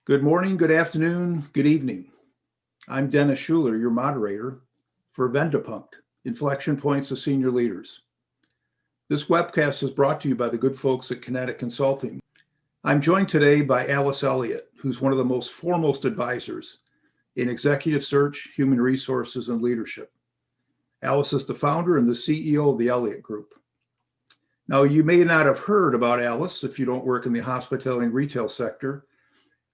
Good morning, good afternoon, good evening. I'm Dennis Shuler, your moderator for Wendepunkt, Inflection Points of Senior Leaders. This webcast is brought to you by the good folks at Kinetic Consulting. I'm joined today by Alice Elliot, who's one of the most foremost advisors in executive search, human resources, and leadership. Alice is the founder and the CEO of the Elliot Group. Now, you may not have heard about Alice if you don't work in the hospitality and retail sector,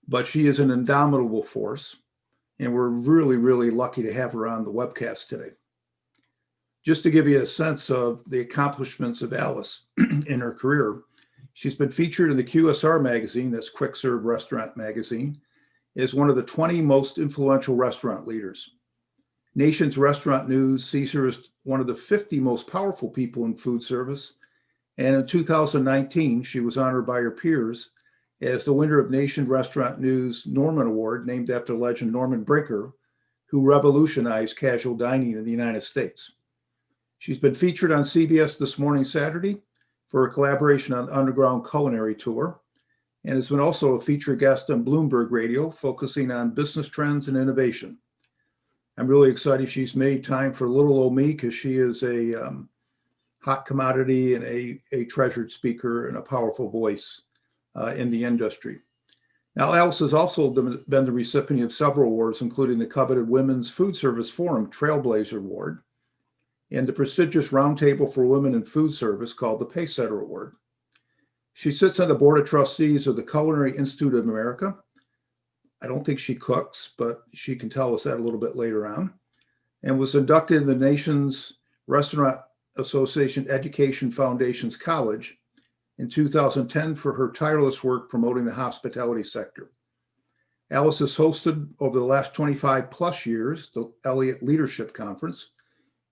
but she is an indomitable force, and we're really lucky to have her on the webcast today. Just to give you a sense of the accomplishments of Alice in her career, she's been featured in the QSR magazine, that's Quick Serve Restaurant magazine, as one of the 20 most influential restaurant leaders. Nation's Restaurant News sees her as one of the 50 most powerful people in food service, and in 2019, she was honored by her peers as the winner of Nation Restaurant News Norman Award, named after legend Norman Brinker, who revolutionized casual dining in the United States. She's been featured on CBS This Morning Saturday for a collaboration on Underground Culinary Tour, and has been also a featured guest on Bloomberg Radio, focusing on business trends and innovation. I'm really excited she's made time for little old me, because she is a hot commodity and a treasured speaker and a powerful voice in the industry. Now, Alice has also been the recipient of several awards, including the coveted Women's Food Service Forum Trailblazer Award and the prestigious Roundtable for Women in Food Service called the Pacesetter Award. She sits on the board of trustees of the Culinary Institute of America. I don't think she cooks, but she can tell us that a little bit later on, and was inducted in the nation's Restaurant Association Education Foundation's College in 2010 for her tireless work promoting the hospitality sector. Alice has hosted over the last 25 plus years the Elliot Leadership Conference,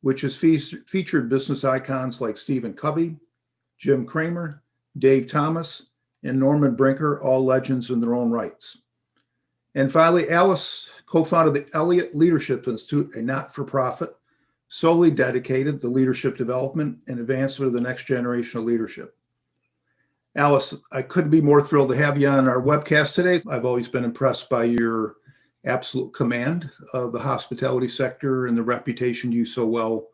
which has featured business icons like Stephen Covey, Jim Cramer, Dave Thomas, and Norman Brinker, all legends in their own rights. And finally, Alice co-founded the Elliot Leadership Institute, a not-for-profit solely dedicated to leadership development and advancement of the next generation of leadership. Alice, I couldn't be more thrilled to have you on our webcast today. I've always been impressed by your absolute command of the hospitality sector and the reputation you so well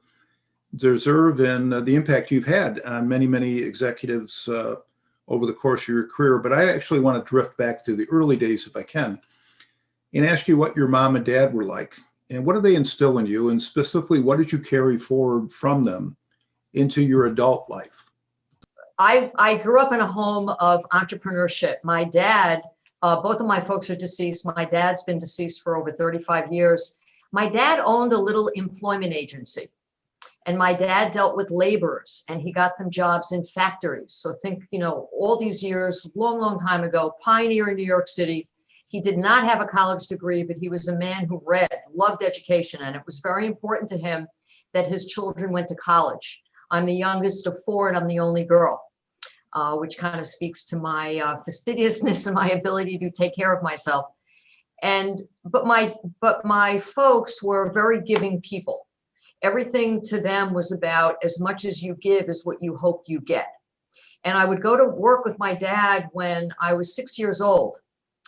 deserve, and the impact you've had on many executives over the course of your career. But I actually want to drift back to the early days, if I can, and ask you what your mom and dad were like, and what did they instill in you, and specifically, what did you carry forward from them into your adult life? I grew up in a home of entrepreneurship. My dad, both of my folks are deceased. My dad's been deceased for over 35 years. My dad owned a little employment agency, and my dad dealt with laborers, and he got them jobs in factories. So think, all these years, long time ago, pioneer in New York City. He did not have a college degree, but he was a man who read, loved education, and it was very important to him that his children went to college. I'm the youngest of four, and I'm the only girl, which kind of speaks to my fastidiousness and my ability to take care of myself. But my folks were very giving people. Everything to them was about as much as you give is what you hope you get. And I would go to work with my dad when I was 6 years old.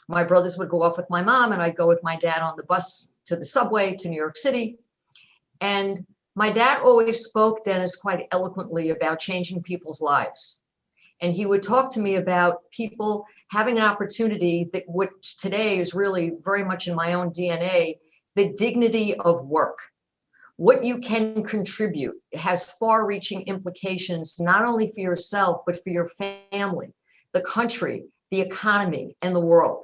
My brothers would go off with my mom, and I'd go with my dad on the bus to the subway to New York City. And my dad always spoke, Dennis, quite eloquently about changing people's lives. And he would talk to me about people having an opportunity that, which today is really very much in my own DNA, the dignity of work. What you can contribute has far-reaching implications, not only for yourself, but for your family, the country, the economy, and the world.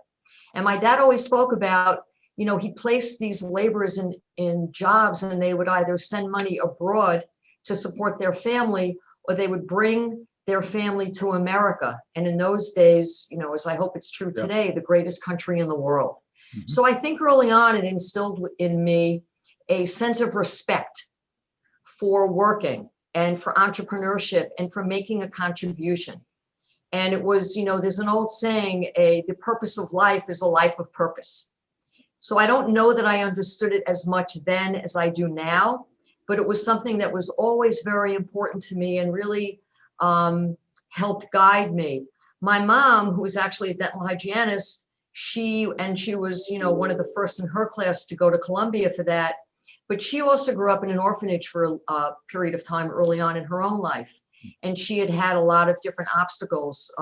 And my dad always spoke about, he placed these laborers in jobs, and they would either send money abroad to support their family, or they would bring their family to America. And in those days, as I hope it's true today, the greatest country in the world. Mm-hmm. So I think early on, it instilled in me a sense of respect for working and for entrepreneurship and for making a contribution. And it was, there's an old saying, the purpose of life is a life of purpose. So I don't know that I understood it as much then as I do now, but it was something that was always very important to me and really helped guide me. My mom, who was actually a dental hygienist, she was, one of the first in her class to go to Columbia for that. But she also grew up in an orphanage for a period of time early on in her own life. And she had had a lot of different obstacles,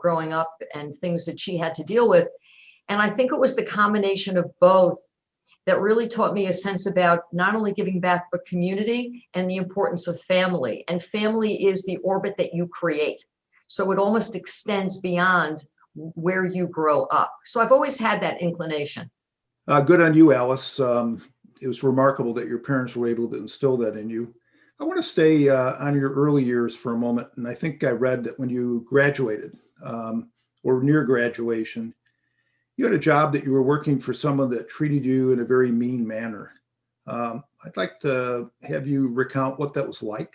growing up and things that she had to deal with. And I think it was the combination of both that really taught me a sense about not only giving back, but community and the importance of family. And family is the orbit that you create. So it almost extends beyond where you grow up. So I've always had that inclination. Good on you, Alice. It was remarkable that your parents were able to instill that in you. I want to stay on your early years for a moment. And I think I read that when you graduated or near graduation, you had a job that you were working for someone that treated you in a very mean manner. I'd like to have you recount what that was like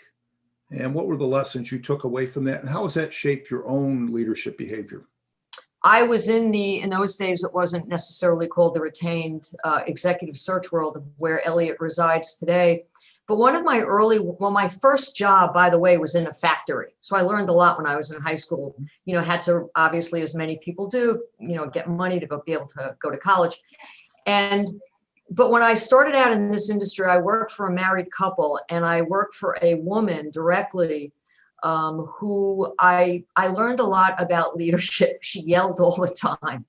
and what were the lessons you took away from that and how has that shaped your own leadership behavior? I was in those days, it wasn't necessarily called the retained executive search world of where Elliot resides today. But my first job, by the way, was in a factory. So I learned a lot when I was in high school, had to, obviously, as many people do, get money to be able to go to college. But when I started out in this industry, I worked for a married couple and I worked for a woman directly who I learned a lot about leadership. She yelled all the time.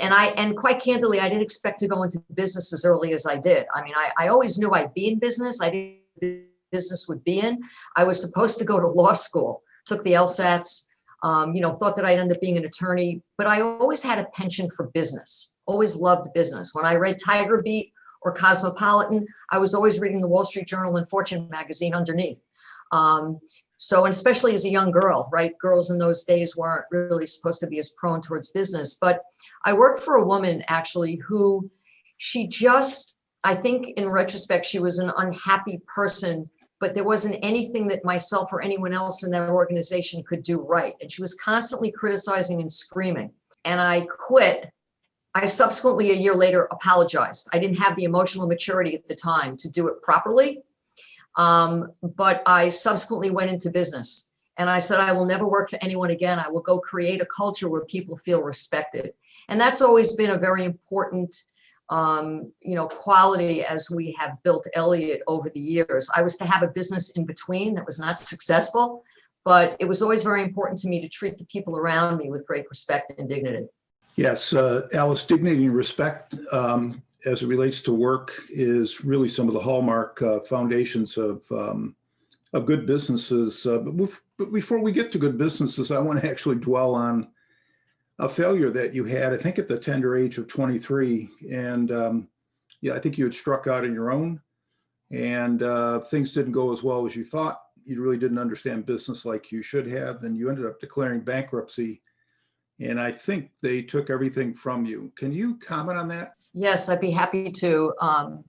And quite candidly, I didn't expect to go into business as early as I did. I mean, I always knew I'd be in business. I didn't know business would be in. I was supposed to go to law school, took the LSATs, thought that I'd end up being an attorney, but I always had a penchant for business, always loved business. When I read Tiger Beat or Cosmopolitan, I was always reading the Wall Street Journal and Fortune magazine underneath. So, and especially as a young girl, right? Girls in those days weren't really supposed to be as prone towards business. But I worked for a woman actually who I think in retrospect, she was an unhappy person, but there wasn't anything that myself or anyone else in that organization could do right. And she was constantly criticizing and screaming. And I quit. I subsequently, a year later, apologized. I didn't have the emotional maturity at the time to do it properly. But I subsequently went into business and I said, I will never work for anyone again. I will go create a culture where people feel respected. And that's always been a very important, quality as we have built Elliot over the years. I was to have a business in between that was not successful, but it was always very important to me to treat the people around me with great respect and dignity. Yes, Alice, dignity and respect as it relates to work is really some of the hallmark foundations of good businesses. But before we get to good businesses, I want to actually dwell on a failure that you had, I think at the tender age of 23. And I think you had struck out on your own and things didn't go as well as you thought. You really didn't understand business like you should have. And you ended up declaring bankruptcy. And I think they took everything from you. Can you comment on that? Yes, I'd be happy to. And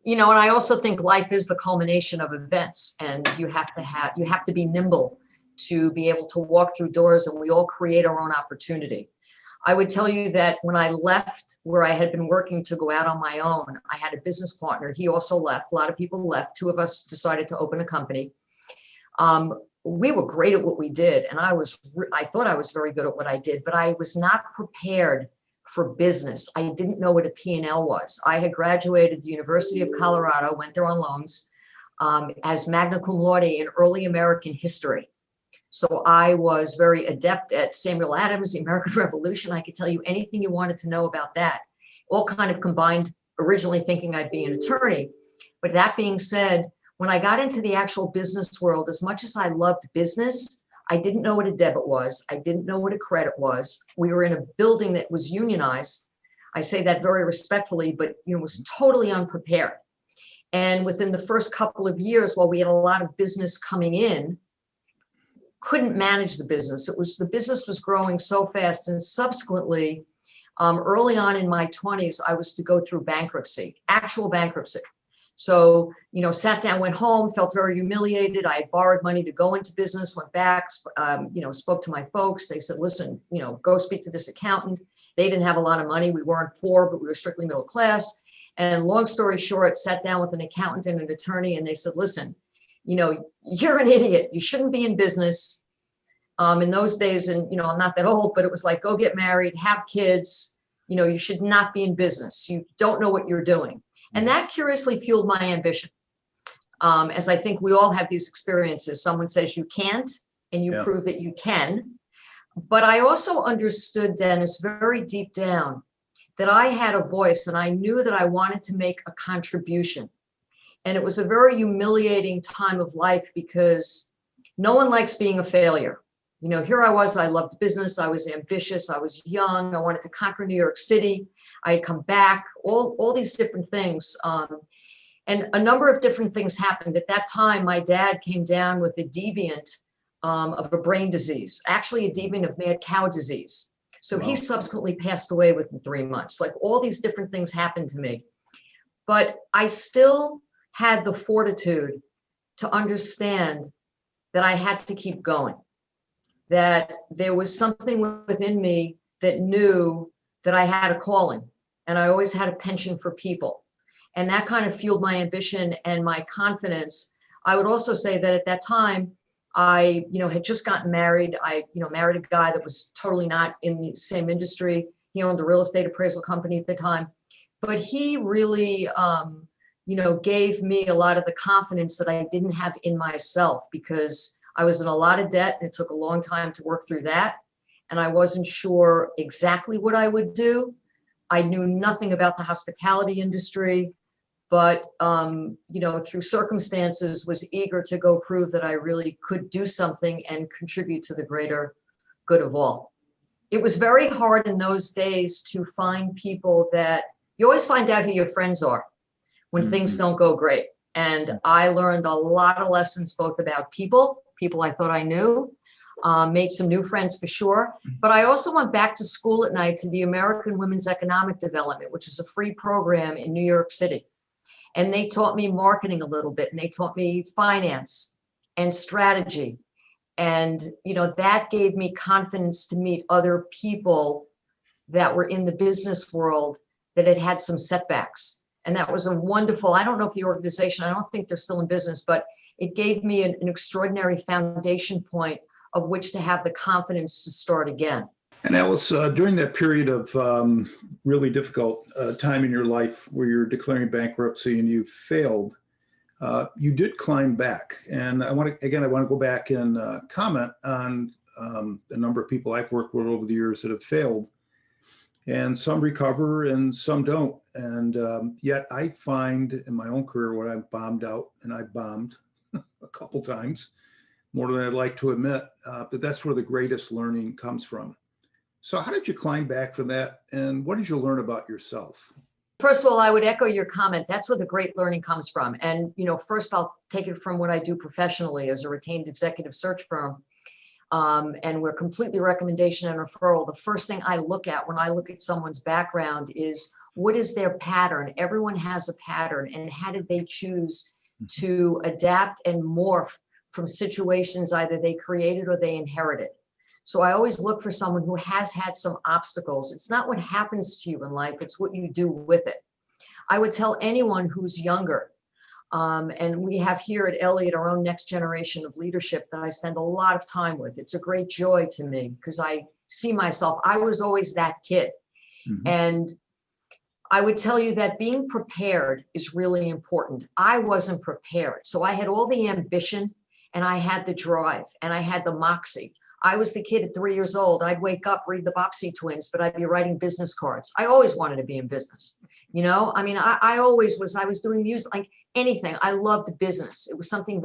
I also think life is the culmination of events, and you have to be nimble to be able to walk through doors, and we all create our own opportunity. I would tell you that when I left where I had been working to go out on my own, I had a business partner. He also left. A lot of people left. Two of us decided to open a company. We were great at what we did, and I thought I was very good at what I did, but I was not prepared for business. I didn't know what a P&L was. I had graduated the University of Colorado, went there on loans as magna cum laude in early American history. So I was very adept at Samuel Adams, the American Revolution. I could tell you anything you wanted to know about that. All kind of combined, originally thinking I'd be an attorney. But that being said, when I got into the actual business world, as much as I loved business, I didn't know what a debit was. I didn't know what a credit was. We were in a building that was unionized. I say that very respectfully, but was totally unprepared. And within the first couple of years, while we had a lot of business coming in, couldn't manage the business. The business was growing so fast. And subsequently, early on in my 20s, I was to go through bankruptcy, actual bankruptcy. So, sat down, went home, felt very humiliated. I had borrowed money to go into business, went back, spoke to my folks. They said, listen, go speak to this accountant. They didn't have a lot of money. We weren't poor, but we were strictly middle class. And long story short, sat down with an accountant and an attorney, and they said, listen, you're an idiot. You shouldn't be in business. In those days, and I'm not that old, but it was like, go get married, have kids, You should not be in business. You don't know what you're doing. And that curiously fueled my ambition. As I think we all have these experiences. Someone says you can't, and you prove that you can. But I also understood, Dennis, very deep down that I had a voice and I knew that I wanted to make a contribution. And it was a very humiliating time of life because no one likes being a failure. Here I was, I loved business, I was ambitious, I was young, I wanted to conquer New York City, I had come back, all these different things. And a number of different things happened. At that time, my dad came down with a deviant of a brain disease, actually a deviant of mad cow disease. So he subsequently passed away within 3 months. Like all these different things happened to me. But I still had the fortitude to understand that I had to keep going, that there was something within me that knew that I had a calling, and I always had a penchant for people. And that kind of fueled my ambition and my confidence. I would also say that at that time, I, had just gotten married. I, married a guy that was totally not in the same industry. He owned a real estate appraisal company at the time, but he really, gave me a lot of the confidence that I didn't have in myself because I was in a lot of debt and it took a long time to work through that. And I wasn't sure exactly what I would do. I knew nothing about the hospitality industry, but, through circumstances was eager to go prove that I really could do something and contribute to the greater good of all. It was very hard in those days to find people that you always find out who your friends are when things don't go great. And I learned a lot of lessons, both about people I thought I knew, made some new friends for sure. But I also went back to school at night to the American Women's Economic Development, which is a free program in New York City. And they taught me marketing a little bit, and they taught me finance and strategy. And, that gave me confidence to meet other people that were in the business world that had had some setbacks. And that was a wonderful, I don't know if the organization, I don't think they're still in business, but it gave me an extraordinary foundation point of which to have the confidence to start again. And Alice, during that period of really difficult time in your life where you're declaring bankruptcy and you failed, you did climb back. And I want to go back and comment on a number of people I've worked with over the years that have failed. And some recover and some don't. And yet I find in my own career when I've bombed out, and I bombed a couple times, more than I'd like to admit, that's where the greatest learning comes from. So how did you climb back from that? And what did you learn about yourself? First of all, I would echo your comment. That's where the great learning comes from. And, first I'll take it from what I do professionally as a retained executive search firm. And we're completely recommendation and referral. The first thing I look at when I look at someone's background is what is their pattern? Everyone has a pattern. And how did they choose to adapt and morph from situations either they created or they inherited? So I always look for someone who has had some obstacles. It's not what happens to you in life, it's what you do with it. I would tell anyone who's younger, and we have here at Elliot our own next generation of leadership that I spend a lot of time with. It's a great joy to me because I see myself, I was always that kid. And I would tell you that being prepared is really important. I wasn't prepared. So I had all the ambition and I had the drive and I had the moxie. I was the kid at 3 years old. I'd wake up, read the Bobbsey Twins, but I'd be writing business cards. I always wanted to be in business. I always was, I was doing music, like anything. I loved business. It was something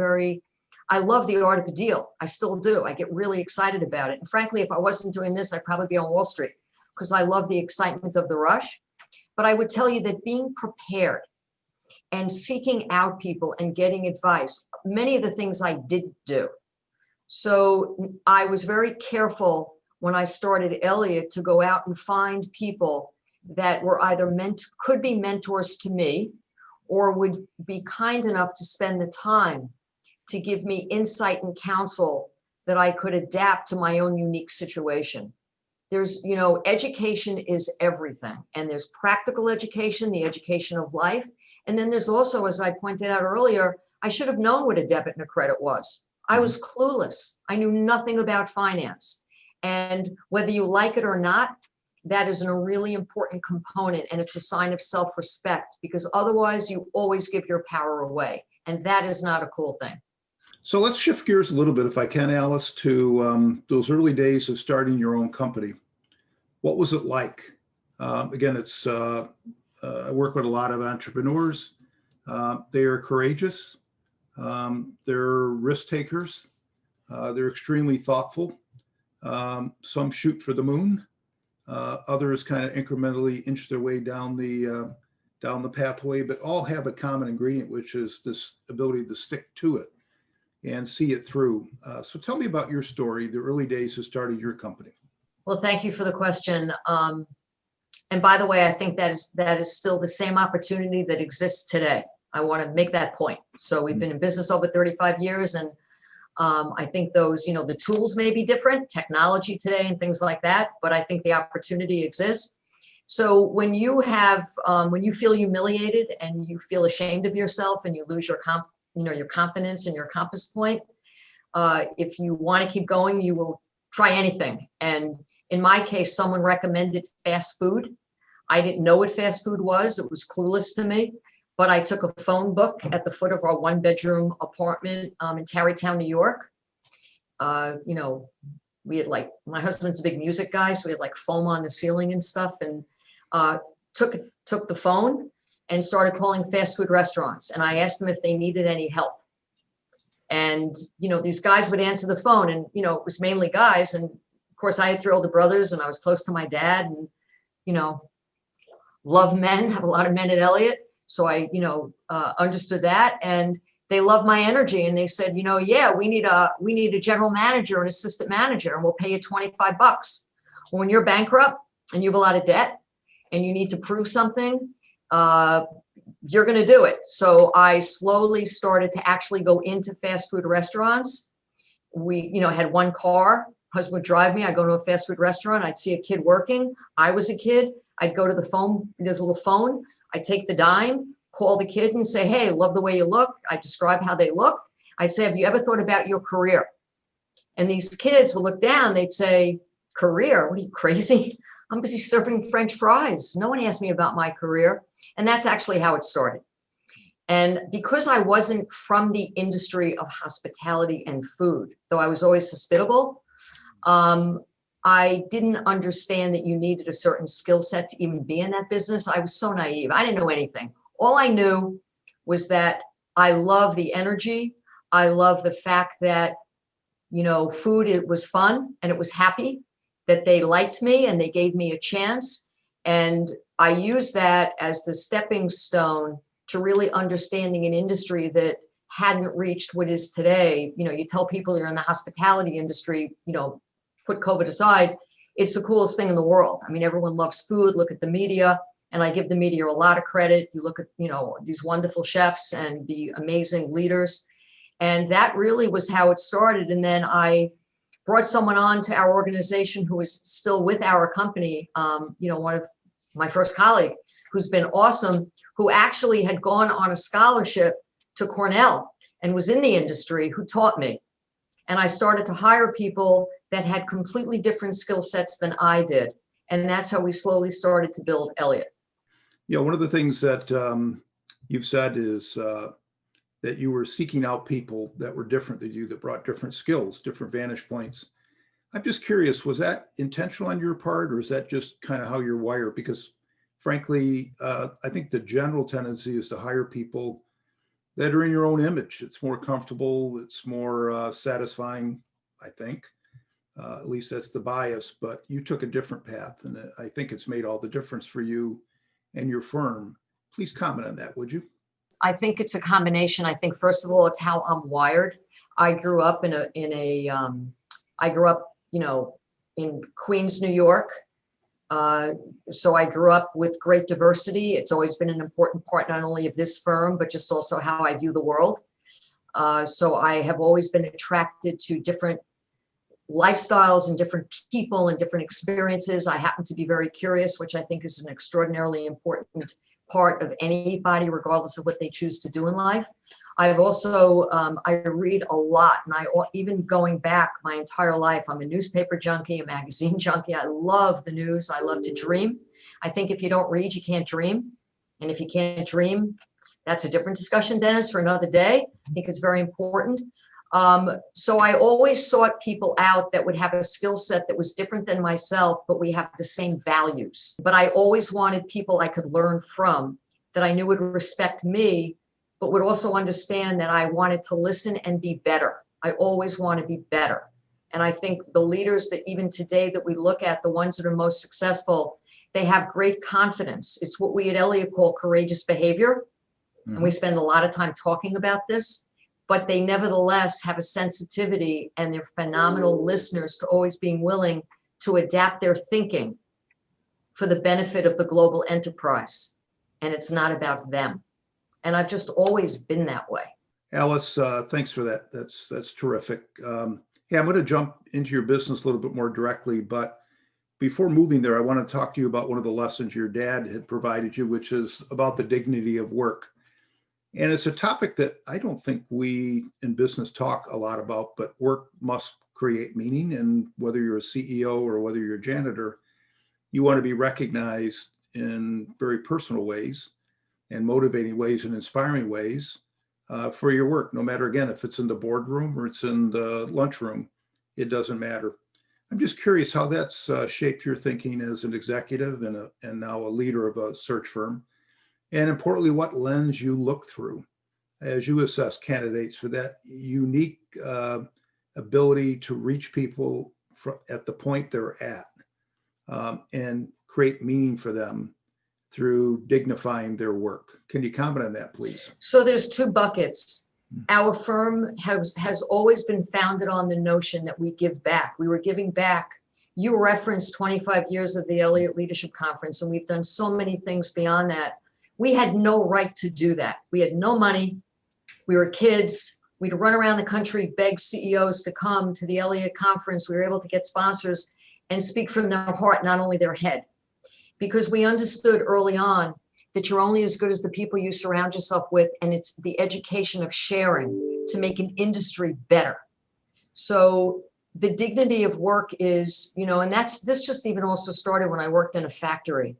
I love the art of the deal. I still do. I get really excited about it. And frankly, if I wasn't doing this, I'd probably be on Wall Street because I love the excitement of the rush. But I would tell you that being prepared and seeking out people and getting advice, many of the things I did do. So I was very careful when I started Elliot to go out and find people that were either could be mentors to me or would be kind enough to spend the time to give me insight and counsel that I could adapt to my own unique situation. There's, education is everything. And there's practical education, the education of life. And then there's also, as I pointed out earlier, I should have known what a debit and a credit was. I was clueless. I knew nothing about finance. And whether you like it or not, that is a really important component, and it's a sign of self-respect, because otherwise you always give your power away, and that is not a cool thing. So let's shift gears a little bit, if I can, Alice, to those early days of starting your own company. What was it like? Again, I work with a lot of entrepreneurs. They are courageous. They're risk takers. They're extremely thoughtful. Some shoot for the moon. Others kind of incrementally inch their way down the pathway, but all have a common ingredient, which is this ability to stick to it and see it through. So tell me about your story, the early days of starting your company. Well, thank you for the question. And by the way, I think that is still the same opportunity that exists today. I want to make that point. So we've been in business over 35 years, and I think those, the tools may be different, technology today and things like that, but I think the opportunity exists. So when you feel humiliated and you feel ashamed of yourself and you lose your confidence and your compass point, if you want to keep going, you will try anything. And in my case, someone recommended fast food. I didn't know what fast food was. It was clueless to me. But I took a phone book at the foot of our 1-bedroom apartment in Tarrytown, New York. We had my husband's a big music guy, so we had foam on the ceiling and stuff, and took the phone and started calling fast food restaurants. And I asked them if they needed any help. And, these guys would answer the phone, and, it was mainly guys. And of course I had 3 older brothers, and I was close to my dad, and, love men, have a lot of men at Elliot. So I, understood that, and they loved my energy, and they said, yeah, we need a general manager and assistant manager, and we'll pay you $25. Well, when you're bankrupt and you have a lot of debt and you need to prove something, you're going to do it. So I slowly started to actually go into fast food restaurants. We, had 1 car. Husband would drive me. I'd go to a fast food restaurant. I'd see a kid working. I was a kid. I'd go to the phone. There's a little phone. I take the dime, call the kid and say, hey, love the way you look. I describe how they look. I say, have you ever thought about your career? And these kids will look down, they'd say, career? What are you, crazy? I'm busy serving French fries. No one asked me about my career. And that's actually how it started. And because I wasn't from the industry of hospitality and food, though I was always hospitable, I didn't understand that you needed a certain skill set to even be in that business. I was so naive. I didn't know anything. All I knew was that I love the energy. I love the fact that, food, it was fun and it was happy, that they liked me and they gave me a chance. And I used that as the stepping stone to really understanding an industry that hadn't reached what is today. You tell people you're in the hospitality industry, put COVID aside, it's the coolest thing in the world. I mean, everyone loves food. Look at the media, and I give the media a lot of credit. You look at, these wonderful chefs and the amazing leaders. And that really was how it started. And then I brought someone on to our organization who is still with our company, one of my first colleague, who's been awesome, who actually had gone on a scholarship to Cornell and was in the industry, who taught me. And I started to hire people that had completely different skill sets than I did. And that's how we slowly started to build Elliot. One of the things that you've said is that you were seeking out people that were different than you, that brought different skills, different vantage points. I'm just curious, was that intentional on your part, or is that just kind of how you're wired? Because frankly, I think the general tendency is to hire people that are in your own image. It's more comfortable. It's more satisfying, I think. At least that's the bias, but you took a different path, and I think it's made all the difference for you and your firm. Please comment on that, would you? I think it's a combination. I think, first of all, it's how I'm wired. I grew up in Queens, New York. So I grew up with great diversity. It's always been an important part, not only of this firm, but just also how I view the world. So I have always been attracted to different lifestyles and different people and different experiences. I happen to be very curious, which I think is an extraordinarily important part of anybody, regardless of what they choose to do in life. I've also, I read a lot, and even going back my entire life, I'm a newspaper junkie, a magazine junkie. I love the news. I love to dream. I think if you don't read, you can't dream. And if you can't dream, that's a different discussion, Dennis, for another day. I think it's very important. So I always sought people out that would have a skill set that was different than myself, but we have the same values. But I always wanted people I could learn from, that I knew would respect me, but would also understand that I wanted to listen and be better. I always want to be better. And I think the leaders that even today that we look at, the ones that are most successful, they have great confidence. It's what we at Elliot call courageous behavior. And we spend a lot of time talking about this, but they nevertheless have a sensitivity, and they're phenomenal listeners to always being willing to adapt their thinking for the benefit of the global enterprise. And it's not about them. And I've just always been that way. Alice, thanks for that. That's terrific. Hey, I'm going to jump into your business a little bit more directly, but before moving there, I want to talk to you about one of the lessons your dad had provided you, which is about the dignity of work. And it's a topic that I don't think we in business talk a lot about, but work must create meaning. And whether you're a CEO or whether you're a janitor, you want to be recognized in very personal ways and motivating ways and inspiring ways for your work, no matter, again, if it's in the boardroom or it's in the lunchroom, it doesn't matter. I'm just curious how that's shaped your thinking as an executive and now a leader of a search firm. And importantly, what lens you look through as you assess candidates for that unique ability to reach people at the point they're at and create meaning for them through dignifying their work. Can you comment on that, please? So there's two buckets. Our firm has always been founded on the notion that we give back. We were giving back. You referenced 25 years of the Elliot Leadership Conference, and we've done so many things beyond that. We had no right to do that. We had no money. We were kids. We'd run around the country, beg CEOs to come to the Elliot Conference. We were able to get sponsors and speak from their heart, not only their head. Because we understood early on that you're only as good as the people you surround yourself with, and it's the education of sharing to make an industry better. So the dignity of work is, and this just even also started when I worked in a factory.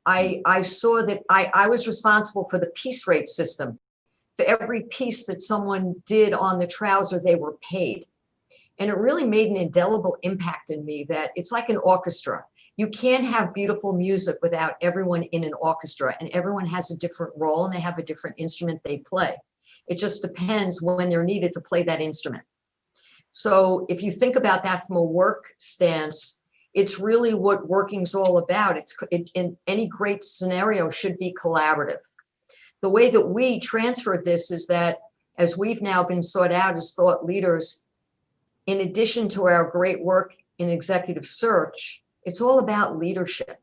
I saw that I was responsible for the piece rate system. For every piece that someone did on the trouser, they were paid. And it really made an indelible impact in me that it's like an orchestra. You can't have beautiful music without everyone in an orchestra, and everyone has a different role and they have a different instrument they play. It just depends when they're needed to play that instrument. So if you think about that from a work stance, it's really what working's all about. In any great scenario should be collaborative. The way that we transferred this is that as we've now been sought out as thought leaders, in addition to our great work in executive search, it's all about leadership.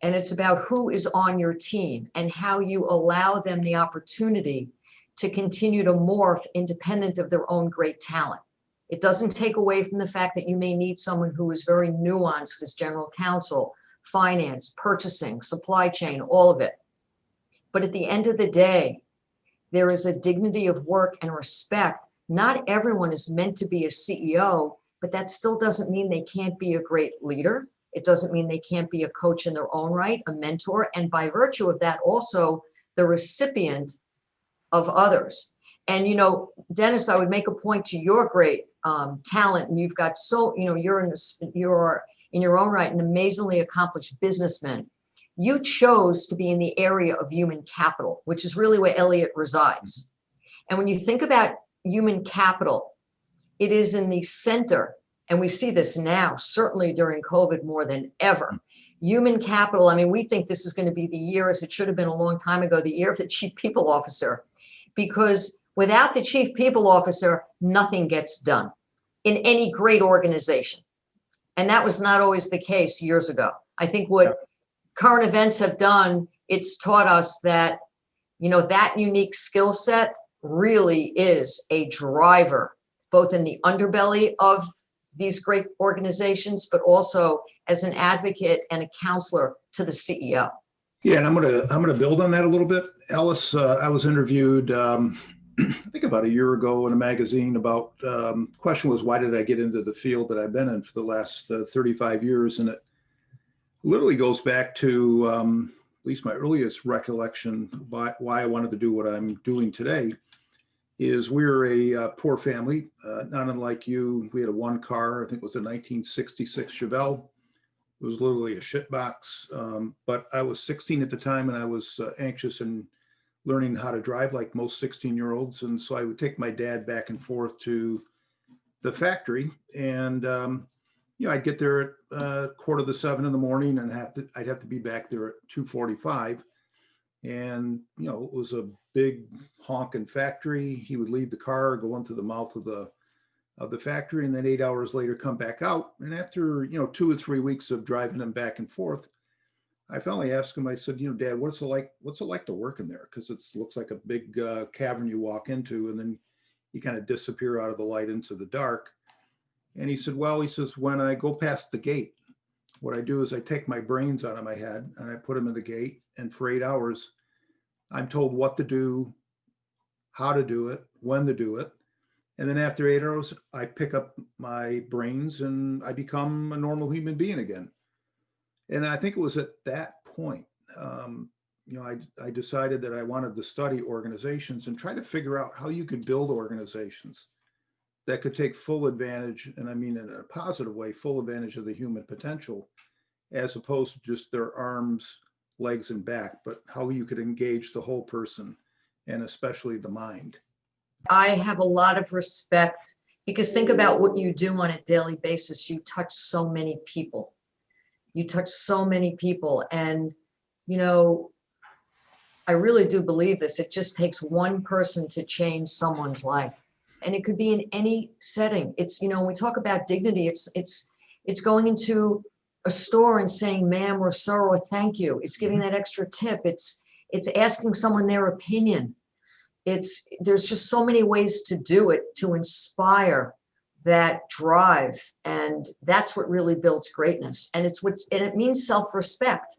And it's about who is on your team and how you allow them the opportunity to continue to morph independent of their own great talent. It doesn't take away from the fact that you may need someone who is very nuanced as general counsel, finance, purchasing, supply chain, all of it. But at the end of the day, there is a dignity of work and respect. Not everyone is meant to be a CEO, but that still doesn't mean they can't be a great leader. It doesn't mean they can't be a coach in their own right, a mentor, and by virtue of that, also the recipient of others. And, Dennis, I would make a point to your great talent, and you've got you're in your own right an amazingly accomplished businessman. You chose to be in the area of human capital, which is really where Elliot resides. And when you think about human capital, it is in the center, and we see this now, certainly during COVID more than ever. Human capital, we think this is going to be the year, as it should have been a long time ago, the year of the chief people officer, because without the chief people officer, nothing gets done in any great organization. And that was not always the case years ago. I think what current events have done, it's taught us that, that unique skill set really is a driver, both in the underbelly of these great organizations, but also as an advocate and a counselor to the CEO. Yeah, and I'm gonna build on that a little bit. Alice, I was interviewed I think about a year ago in a magazine about, question was, why did I get into the field that I've been in for the last 35 years? And it literally goes back to at least my earliest recollection why I wanted to do what I'm doing today is we were a poor family, not unlike you. We had a one car, I think it was a 1966 Chevelle. It was literally a shit box. But I was 16 at the time and I was anxious and learning how to drive like most 16-year-olds. And so I would take my dad back and forth to the factory and, I'd get there at 6:45 in the morning and I'd have to be back there at 2:45. And, it was a big honking factory. He would leave the car, go into the mouth of the factory, and then 8 hours later come back out. And after, 2 or 3 weeks of driving him back and forth, I finally asked him, I said, Dad, what's it like to work in there? Because it looks like a big cavern you walk into, and then you kind of disappear out of the light into the dark. And he said, well, he says, when I go past the gate, what I do is I take my brains out of my head and I put them in the gate. And for 8 hours, I'm told what to do, how to do it, when to do it. And then after 8 hours, I pick up my brains and I become a normal human being again. And I think it was at that point, I decided that I wanted to study organizations and try to figure out how you could build organizations that could take full advantage, and I mean in a positive way, full advantage of the human potential, as opposed to just their arms, legs, and back, but how you could engage the whole person and especially the mind. I have a lot of respect because think about what you do on a daily basis. You touch so many people. And, I really do believe this. It just takes one person to change someone's life. And it could be in any setting. It's, when we talk about dignity, it's going into a store and saying, ma'am or sir, or thank you. It's giving that extra tip. It's asking someone their opinion. There's just so many ways to do it, to inspire that drive. And that's what really builds greatness. And it means self-respect.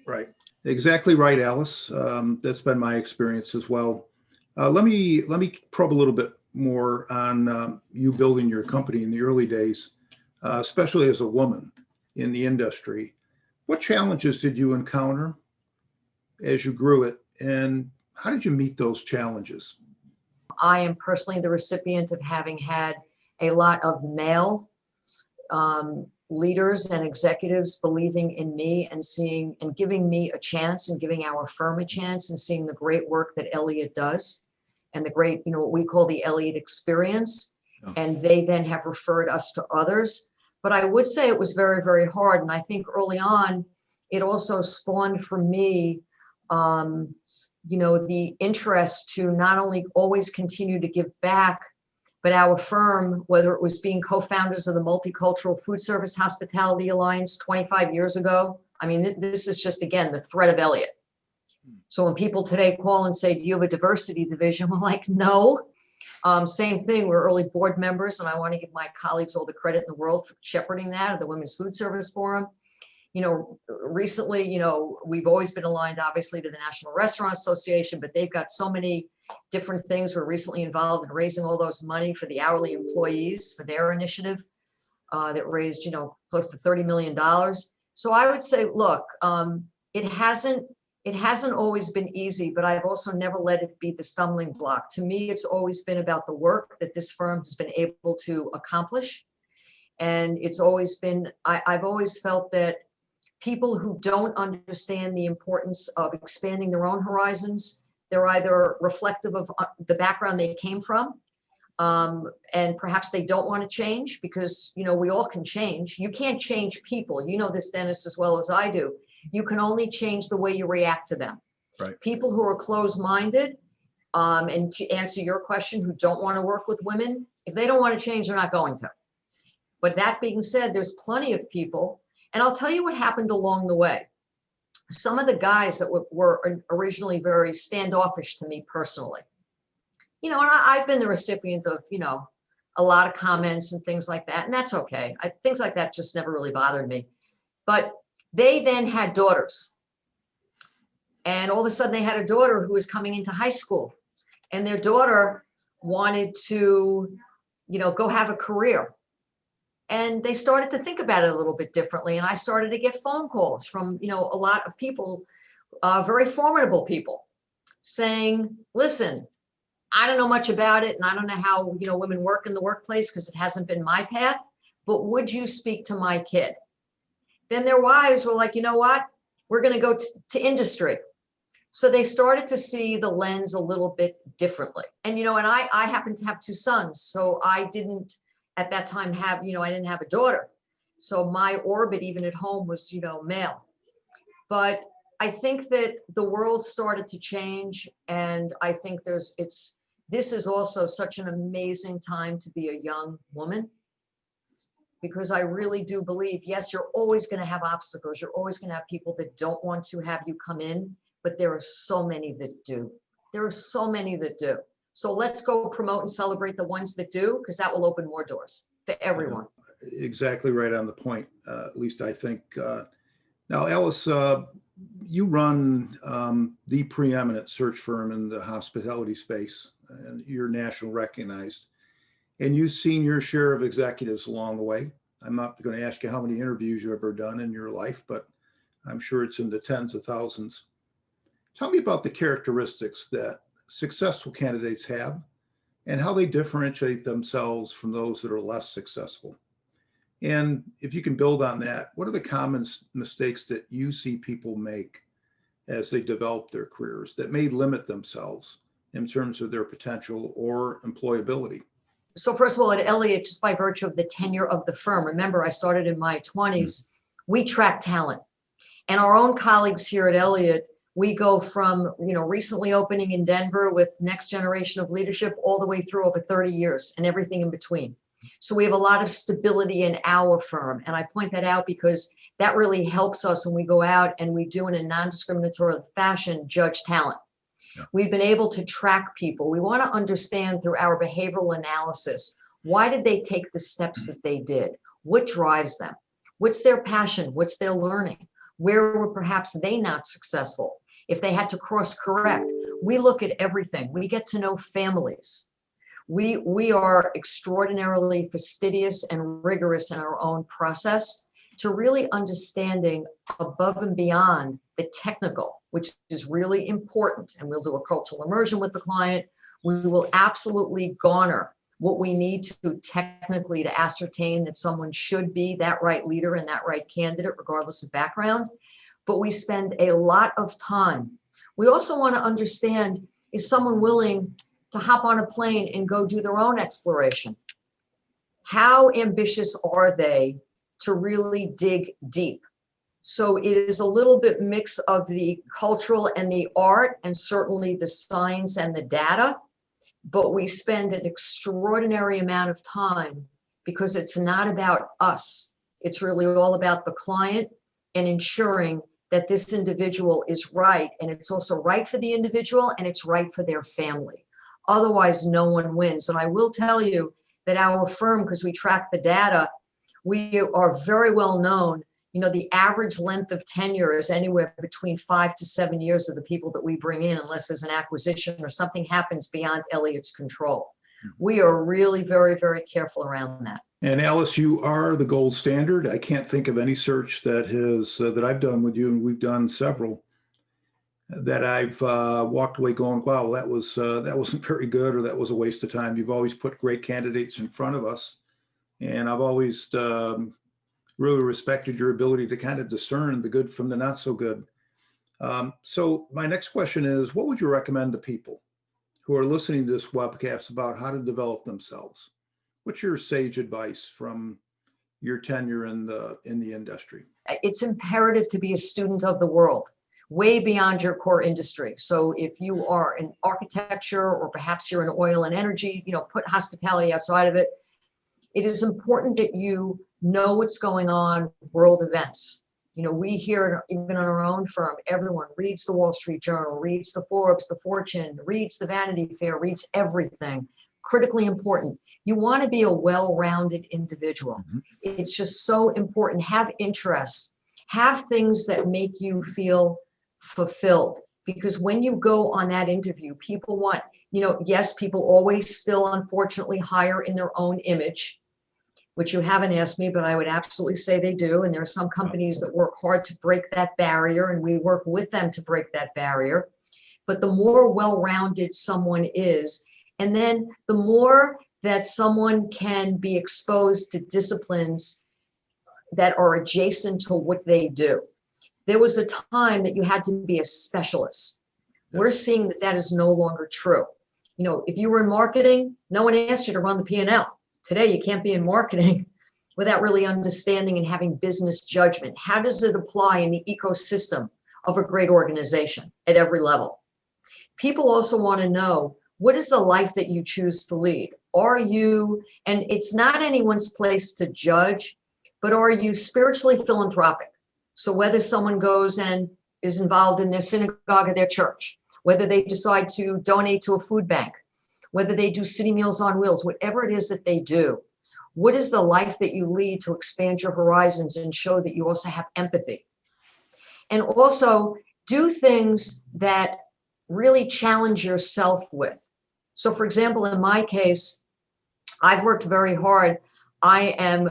Right. Exactly right, Alice. That's been my experience as well. Let me probe a little bit more on you building your company in the early days, especially as a woman in the industry. What challenges did you encounter as you grew it, and how did you meet those challenges? I am personally the recipient of having had a lot of male leaders and executives believing in me and seeing and giving me a chance and giving our firm a chance and seeing the great work that Elliot does and the great, what we call the Elliot experience. Oh. And they then have referred us to others. But I would say it was very, very hard. And I think early on, it also spawned for me, the interest to not only always continue to give back, but our firm, whether it was being co-founders of the Multicultural Food Service Hospitality Alliance 25 years ago. I mean, this is just, again, the thread of Elliot. So when people today call and say, do you have a diversity division? We're like, no. Same thing, we're early board members, and I want to give my colleagues all the credit in the world for shepherding that at the Women's Food Service Forum. Recently, we've always been aligned, obviously, to the National Restaurant Association, but they've got so many different things. We're recently involved in raising all those money for the hourly employees for their initiative that raised, close to $30 million. So I would say, look, it hasn't always been easy, but I've also never let it be the stumbling block. To me, it's always been about the work that this firm has been able to accomplish. And it's always been, I've always felt that people who don't understand the importance of expanding their own horizons, they're either reflective of the background they came from, and perhaps they don't want to change because, we all can change. You can't change people. You know this, Dennis, as well as I do. You can only change the way you react to them. Right. People who are closed-minded, and to answer your question, who don't want to work with women, if they don't want to change, they're not going to. But that being said, there's plenty of people, and I'll tell you what happened along the way. Some of the guys that were originally very standoffish to me personally, and I've been the recipient of, a lot of comments and things like that, and that's okay. Things like that just never really bothered me. But they then had daughters. And all of a sudden they had a daughter who was coming into high school. and their daughter wanted to, go have a career. And they started to think about it a little bit differently. And I started to get phone calls from, a lot of people, very formidable people, saying, listen, I don't know much about it, and I don't know how, women work in the workplace because it hasn't been my path, but would you speak to my kid? Then their wives were like, you know what? We're going to go to industry. So they started to see the lens a little bit differently. And, and I happen to have two sons. So I didn't at that time have, I didn't have a daughter. So my orbit, even at home, was, male. But I think that the world started to change. And I think this is also such an amazing time to be a young woman, because I really do believe, yes, you're always going to have obstacles. You're always going to have people that don't want to have you come in, but there are so many that do. There are so many that do. So let's go promote and celebrate the ones that do, because that will open more doors for everyone. Exactly right on the point. At least I think. Now, Alice, you run the preeminent search firm in the hospitality space, and you're national recognized. And you've seen your share of executives along the way. I'm not going to ask you how many interviews you've ever done in your life, but I'm sure it's in the tens of thousands. Tell me about the characteristics that successful candidates have and how they differentiate themselves from those that are less successful. And if you can build on that, what are the common mistakes that you see people make as they develop their careers that may limit themselves in terms of their potential or employability? So first of all, at Elliot, just by virtue of the tenure of the firm, remember I started in my 20s, we track talent. And our own colleagues here at Elliot, we go from, recently opening in Denver with next generation of leadership all the way through over 30 years and everything in between. So we have a lot of stability in our firm. And I point that out because that really helps us when we go out and we do in a non-discriminatory fashion judge talent. Yeah. We've been able to track people. We want to understand through our behavioral analysis, why did they take the steps that they did? What drives them? What's their passion? What's their learning? Where were perhaps they not successful? If they had to course correct, we look at everything. We get to know families. We are extraordinarily fastidious and rigorous in our own process to really understanding above and beyond the technical, which is really important. And we'll do a cultural immersion with the client. We will absolutely garner what we need to technically to ascertain that someone should be that right leader and that right candidate, regardless of background. But we spend a lot of time. We also want to understand, is someone willing to hop on a plane and go do their own exploration? How ambitious are they to really dig deep? So it is a little bit mix of the cultural and the art, and certainly the science and the data, but we spend an extraordinary amount of time because it's not about us. It's really all about the client and ensuring that this individual is right, and it's also right for the individual and it's right for their family. Otherwise, no one wins. And I will tell you that our firm, because we track the data, we are very well known. The average length of tenure is anywhere between 5 to 7 years of the people that we bring in, unless there's an acquisition or something happens beyond Elliot's control. We are really very, very careful around that. And Alice, you are the gold standard. I can't think of any search that I've done with you, and we've done several, that I've walked away going, wow, that wasn't very good, or that was a waste of time. You've always put great candidates in front of us. And I've always really respected your ability to kind of discern the good from the not so good. So my next question is, what would you recommend to people who are listening to this webcast about how to develop themselves? What's your sage advice from your tenure in the industry? It's imperative to be a student of the world, way beyond your core industry. So if you are in architecture, or perhaps you're in oil and energy, put hospitality outside of it. It is important that you know what's going on, world events. We hear, even in our own firm, everyone reads the Wall Street Journal, reads the Forbes, the Fortune, reads the Vanity Fair, reads everything. Critically important. You want to be a well-rounded individual. Mm-hmm. It's just so important. Have interests, have things that make you feel fulfilled. Because when you go on that interview, people want, Yes, people always still unfortunately hire in their own image, which you haven't asked me, but I would absolutely say they do. And there are some companies that work hard to break that barrier, and we work with them to break that barrier. But the more well-rounded someone is, and then the more that someone can be exposed to disciplines that are adjacent to what they do. There was a time that you had to be a specialist. We're seeing that that is no longer true. If you were in marketing, no one asked you to run the P&L. Today, you can't be in marketing without really understanding and having business judgment. How does it apply in the ecosystem of a great organization at every level? People also want to know, what is the life that you choose to lead? Are you, and it's not anyone's place to judge, but are you spiritually philanthropic? So whether someone goes and is involved in their synagogue or their church, whether they decide to donate to a food bank, whether they do city meals on wheels, whatever it is that they do, what is the life that you lead to expand your horizons and show that you also have empathy? And also do things that really challenge yourself with. So for example, in my case, I've worked very hard. I am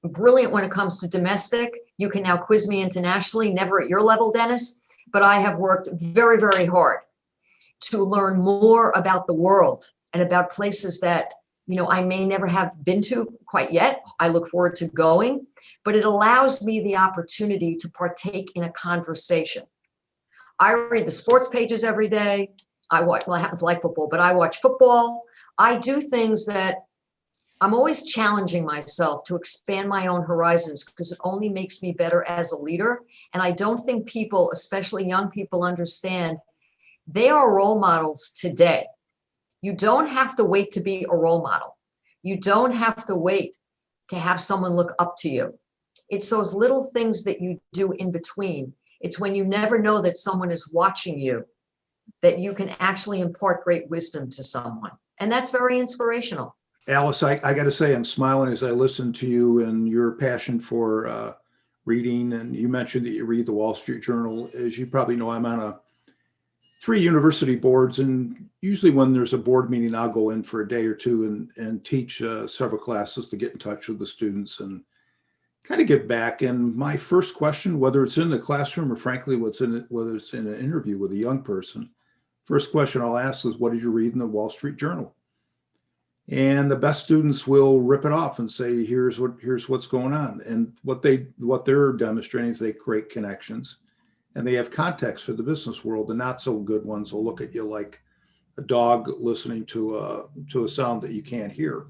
brilliant when it comes to domestic. You can now quiz me internationally, never at your level, Dennis, but I have worked very, very hard to learn more about the world and about places that, I may never have been to quite yet. I look forward to going, but it allows me the opportunity to partake in a conversation. I read the sports pages every day. I happen to like football, but I watch football. I do things that I'm always challenging myself to expand my own horizons, because it only makes me better as a leader. And I don't think people, especially young people, understand they are role models today. You don't have to wait to be a role model. You don't have to wait to have someone look up to you. It's those little things that you do in between. It's when you never know that someone is watching you that you can actually impart great wisdom to someone. And that's very inspirational. Alice, I got to say, I'm smiling as I listen to you and your passion for reading. And you mentioned that you read the Wall Street Journal. As you probably know, I'm on 3 university boards, and usually when there's a board meeting, I'll go in for a day or two and teach several classes to get in touch with the students and kind of give back. And my first question, whether it's in the classroom or frankly, whether it's in an interview with a young person, first question I'll ask is, what did you read in the Wall Street Journal? And the best students will rip it off and say, here's what's going on. And what they're demonstrating is they create connections and they have context for the business world. The not so good ones will look at you like a dog listening to a sound that you can't hear.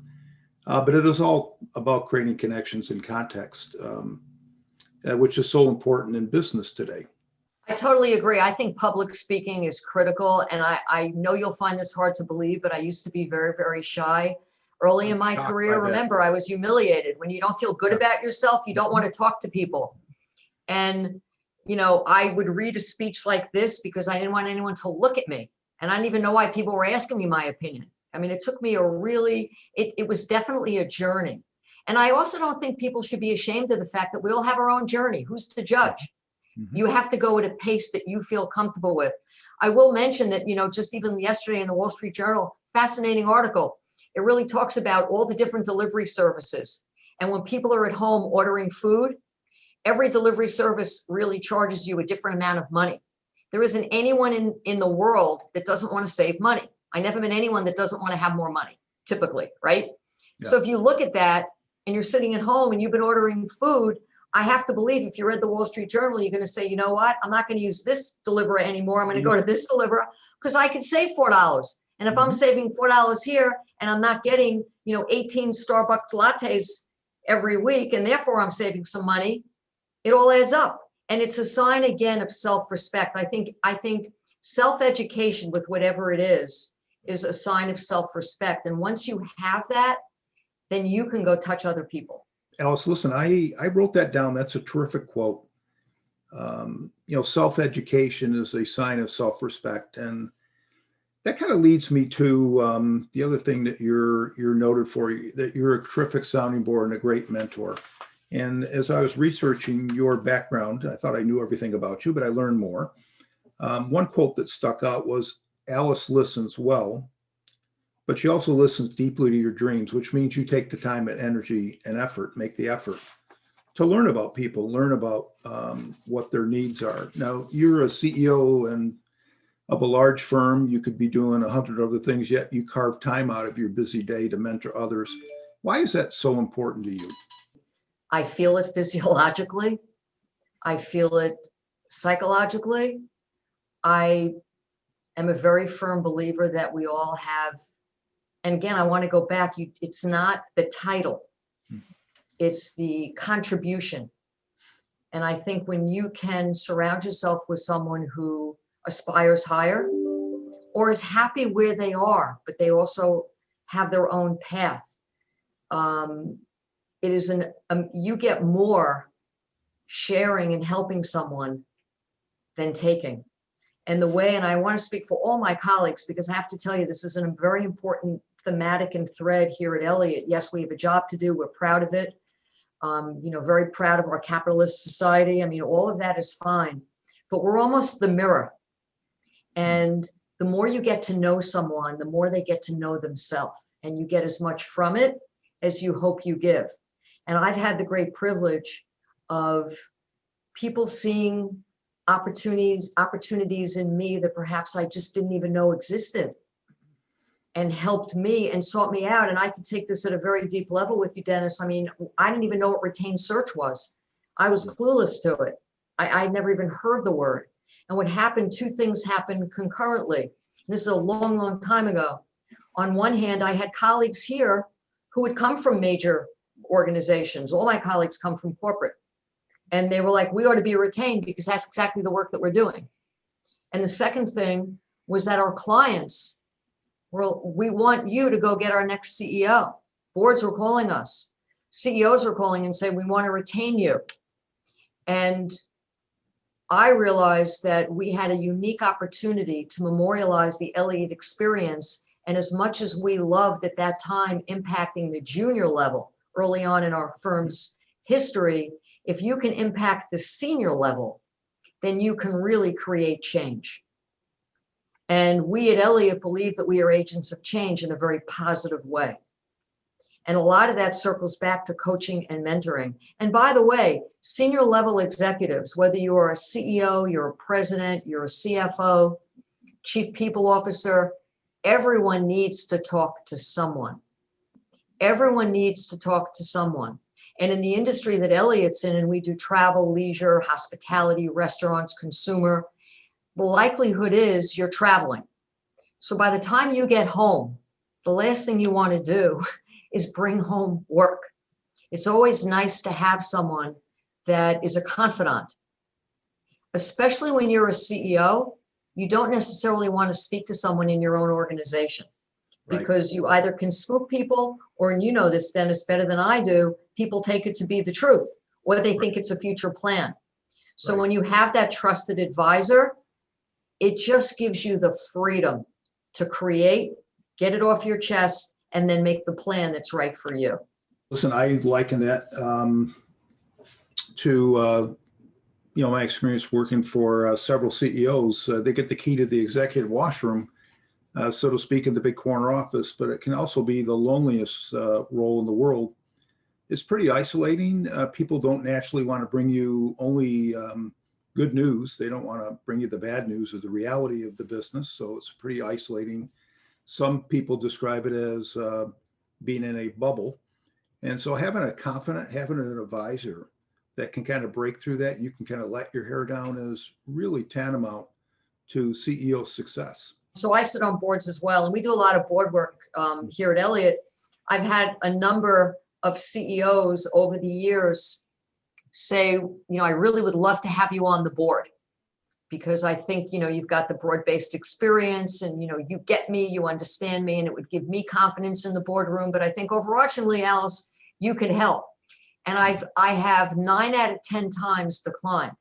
But it is all about creating connections and context, which is so important in business today. I totally agree. I think public speaking is critical. And I know you'll find this hard to believe, but I used to be very, very shy early in my career. Remember, I was humiliated. When you don't feel good about yourself, you don't want to talk to people. And, I would read a speech like this because I didn't want anyone to look at me. And I didn't even know why people were asking me my opinion. I mean, it took me it was definitely a journey. And I also don't think people should be ashamed of the fact that we all have our own journey. Who's to judge? Mm-hmm. You have to go at a pace that you feel comfortable with. I will mention that, just even yesterday in the Wall Street Journal, fascinating article. It really talks about all the different delivery services. And when people are at home ordering food, every delivery service really charges you a different amount of money. There isn't anyone in the world that doesn't want to save money. I never met anyone that doesn't want to have more money, typically, right? Yeah. So if you look at that and you're sitting at home and you've been ordering food, I have to believe if you read the Wall Street Journal, you're going to say, you know what? I'm not going to use this deliverer anymore. I'm going to go to this deliverer because I can save $4. And if I'm saving $4 here and I'm not getting, 18 Starbucks lattes every week, and therefore I'm saving some money, it all adds up. And it's a sign, again, of self-respect. I think self-education with whatever it is a sign of self-respect. And once you have that, then you can go touch other people. Alice, listen, I wrote that down. That's a terrific quote. Self-education is a sign of self-respect. And that kind of leads me to the other thing that you're noted for, that you're a terrific sounding board and a great mentor. And as I was researching your background, I thought I knew everything about you, but I learned more. One quote that stuck out was, Alice listens well but she also listens deeply to your dreams, which means you take the time and energy and effort, make the effort to learn about people, learn about what their needs are. Now, you're a CEO and of a large firm. You could be doing 100 other things, yet you carve time out of your busy day to mentor others. Why is that so important to you? I feel it physiologically. I feel it psychologically. I am a very firm believer that we all have, and again, I want to go back, it's not the title, it's the contribution. And I think when you can surround yourself with someone who aspires higher or is happy where they are, but they also have their own path, it is you get more sharing and helping someone than taking. And the way, and I want to speak for all my colleagues, because I have to tell you, this is a very important thematic and thread here at Elliot. Yes, we have a job to do. We're proud of it. Very proud of our capitalist society. I mean, all of that is fine, but we're almost the mirror. And the more you get to know someone, the more they get to know themselves, and you get as much from it as you hope you give. And I've had the great privilege of people seeing opportunities in me that perhaps I just didn't even know existed, and helped me and sought me out. And I can take this at a very deep level with you, Dennis. I mean, I didn't even know what retained search was. I was clueless to it. I never even heard the word. And what happened, two things happened concurrently. This is a long, long time ago. On one hand, I had colleagues here who had come from major organizations. All my colleagues come from corporate. And they were like, we ought to be retained because that's exactly the work that we're doing. And the second thing was that our clients were, we want you to go get our next CEO. Boards were calling us. CEOs were calling and saying, we want to retain you. And I realized that we had a unique opportunity to memorialize the Elliot experience. And as much as we loved at that time impacting the junior level early on in our firm's history, if you can impact the senior level, then you can really create change. And we at Elliot believe that we are agents of change in a very positive way. And a lot of that circles back to coaching and mentoring. And by the way, senior level executives, whether you are a CEO, you're a president, you're a CFO, chief people officer, everyone needs to talk to someone. Everyone needs to talk to someone. And in the industry that Elliot's in, and we do travel, leisure, hospitality, restaurants, consumer, the likelihood is you're traveling. So by the time you get home, the last thing you want to do is bring home work. It's always nice to have someone that is a confidant, especially when you're a CEO. You don't necessarily want to speak to someone in your own organization, right? Because you either can spook people, or, and you know this, Dennis, better than I do, people take it to be the truth, or they think it's a future plan. So when you have that trusted advisor, it just gives you the freedom to create, get it off your chest, and then make the plan that's right for you. Listen, I liken that to my experience working for several CEOs. They get the key to the executive washroom, so to speak, in the big corner office, but it can also be the loneliest role in the world. It's pretty isolating. People don't naturally want to bring you only good news. They don't want to bring you the bad news or the reality of the business. So it's pretty isolating. Some people describe it as being in a bubble. And so having an advisor that can kind of break through that, you can kind of let your hair down, is really tantamount to CEO success. So I sit on boards as well, and we do a lot of board work here at Elliot. I've had a number of CEOs over the years say, I really would love to have you on the board, because I think, you've got the broad-based experience, and, you get me, you understand me, and it would give me confidence in the boardroom. But I think overarchingly, Alice, you can help. And I have 9 out of 10 times declined,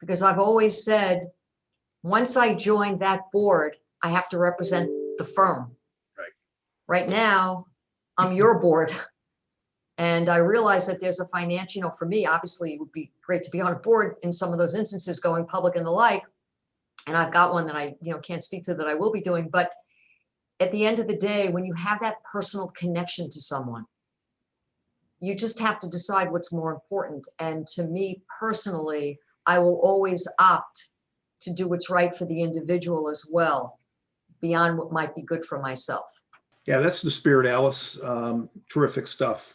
because I've always said, once I join that board, I have to represent the firm. Right now, I'm your board. And I realize that there's a financial, for me, obviously it would be great to be on a board in some of those instances, going public and the like. And I've got one that I, can't speak to, that I will be doing, but at the end of the day, when you have that personal connection to someone, you just have to decide what's more important. And to me personally, I will always opt to do what's right for the individual as well, beyond what might be good for myself. Yeah, that's the spirit, Alice. Terrific stuff.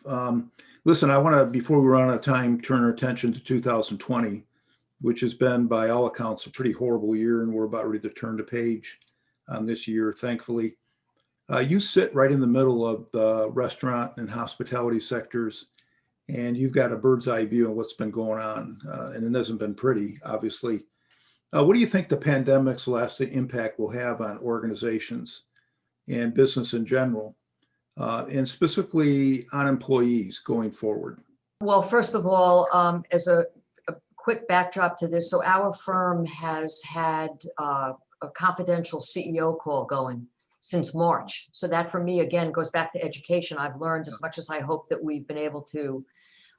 Listen, I want to, before we run out of time, turn our attention to 2020, which has been, by all accounts, a pretty horrible year, and we're about ready to turn the page on this year, thankfully. You sit right in the middle of the restaurant and hospitality sectors, and you've got a bird's eye view of what's been going on, and it hasn't been pretty, obviously. What do you think the pandemic's lasting impact will have on organizations and business in general, and specifically on employees going forward? Well, first of all, as a quick backdrop to this, so our firm has had a confidential CEO call going since March. So that for me, again, goes back to education. I've learned as much as I hope that we've been able to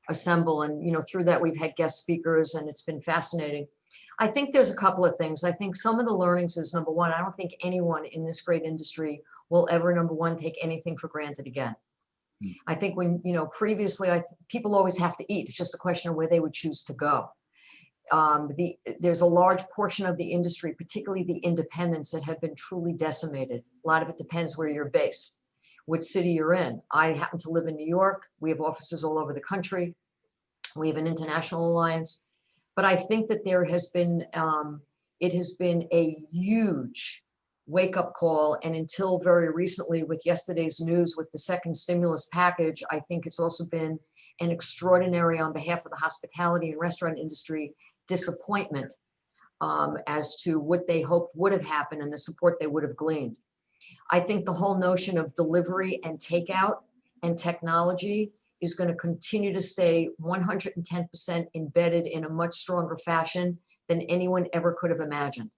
assemble. And, through that, we've had guest speakers and it's been fascinating. I think there's a couple of things. I think some of the learnings is, number one, I don't think anyone in this great industry will ever, number one, take anything for granted again. I think when, previously, people always have to eat. It's just a question of where they would choose to go. There's a large portion of the industry, particularly the independents, that have been truly decimated. A lot of it depends where you're based, what city you're in. I happen to live in New York. We have offices all over the country. We have an international alliance. But I think that there has been, it has been a huge wake-up call. And until very recently, with yesterday's news with the second stimulus package, I think it's also been an extraordinary, on behalf of the hospitality and restaurant industry, disappointment as to what they hoped would have happened and the support they would have gleaned. I think the whole notion of delivery and takeout and technology is going to continue to stay 110% embedded in a much stronger fashion than anyone ever could have imagined.